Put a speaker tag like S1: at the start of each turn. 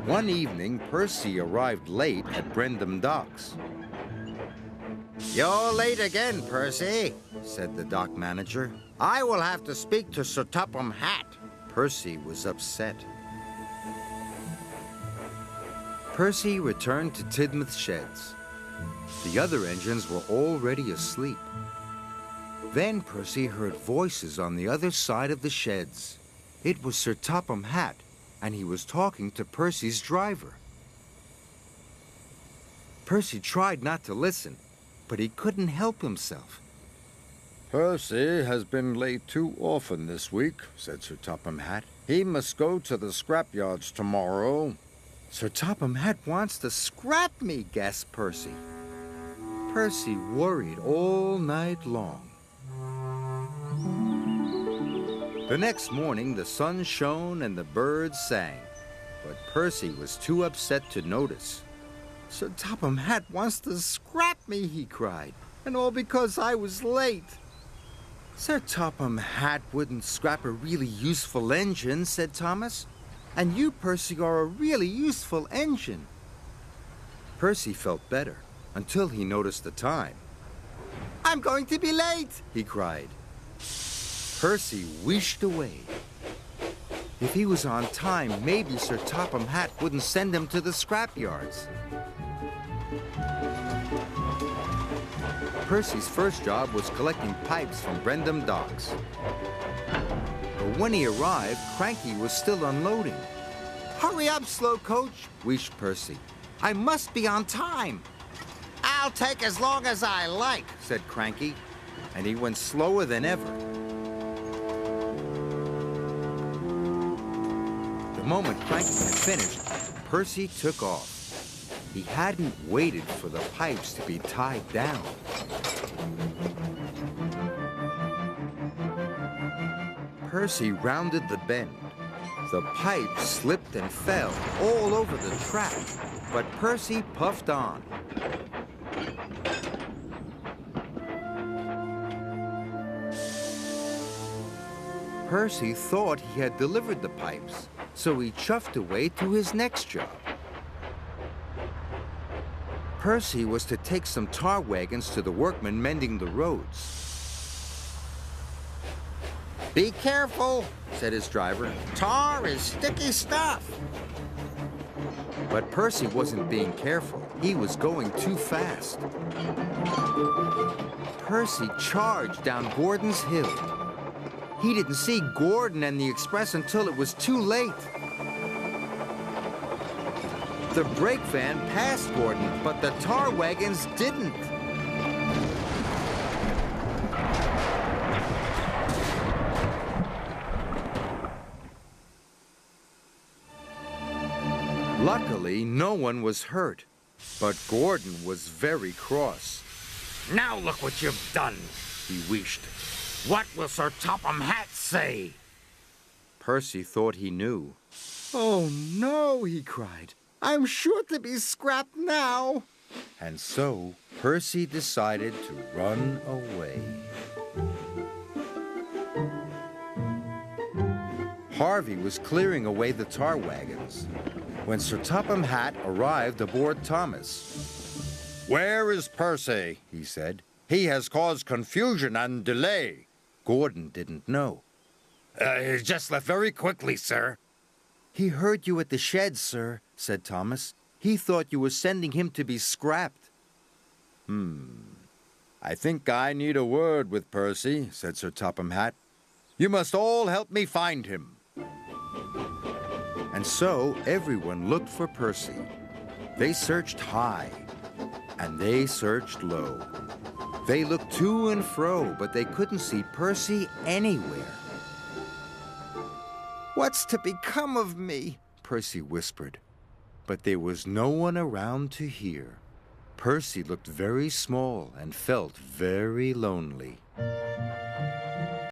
S1: One evening, Percy arrived late at Brendam Docks.
S2: "You're late again, Percy," said the dock manager. "I will have to speak to Sir Topham Hatt."
S1: Percy was upset. Percy returned to Tidmouth Sheds. The other engines were already asleep. Then Percy heard voices on the other side of the sheds. It was Sir Topham Hatt, and he was talking to Percy's driver. Percy tried not to listen, but he couldn't help himself.
S3: "Percy has been late too often this week," said Sir Topham Hatt. "He must go to the scrapyards tomorrow."
S1: "Sir Topham Hatt wants to scrap me," gasped Percy. Percy worried all night long. The next morning, the sun shone and the birds sang, but Percy was too upset to notice. "Sir Topham Hatt wants to scrap me," he cried, "and all because I was late." "Sir Topham Hatt wouldn't scrap a really useful engine," said Thomas. "And you, Percy, are a really useful engine." Percy felt better until he noticed the time. "I'm going to be late," he cried. Percy wheeshed away. If he was on time, maybe Sir Topham Hatt wouldn't send him to the scrapyards. Percy's first job was collecting pipes from Brendam Docks. But when he arrived, Cranky was still unloading. "Hurry up, slow coach," wheezed Percy. "I must be on time."
S2: "I'll take as long as I like,"
S1: said Cranky, and he went slower than ever. The moment Cranky had finished, Percy took off. He hadn't waited for the pipes to be tied down. Percy rounded the bend. The pipe slipped and fell all over the track, but Percy puffed on. Percy thought he had delivered the pipes, so he chuffed away to his next job. Percy was to take some tar wagons to the workmen mending the roads.
S2: "Be careful,"
S1: said his driver.
S2: "Tar is sticky stuff."
S1: But Percy wasn't being careful. He was going too fast. Percy charged down Gordon's Hill. He didn't see Gordon and the express until it was too late. The brake van passed Gordon, but the tar wagons didn't. Luckily, no one was hurt, but Gordon was very cross.
S2: "Now look what you've done,"
S1: he wheezed.
S2: "What will Sir Topham Hatt say?"
S1: Percy thought he knew. "Oh, no," he cried. "I'm sure to be scrapped now." And so Percy decided to run away. Harvey was clearing away the tar wagons when Sir Topham Hatt arrived aboard Thomas.
S3: "Where is Percy?"
S1: he said.
S3: "He has caused confusion and delay."
S1: Gordon didn't know.
S3: He just left very quickly, sir."
S1: "He heard you at the shed, sir," said Thomas. "He thought you were sending him to be scrapped."
S3: I think I need a word with Percy," said Sir Topham Hatt. "You must all help me find him."
S1: And so everyone looked for Percy. They searched high, and they searched low. They looked to and fro, but they couldn't see Percy anywhere. "What's to become of me?" Percy whispered. But there was no one around to hear. Percy looked very small and felt very lonely.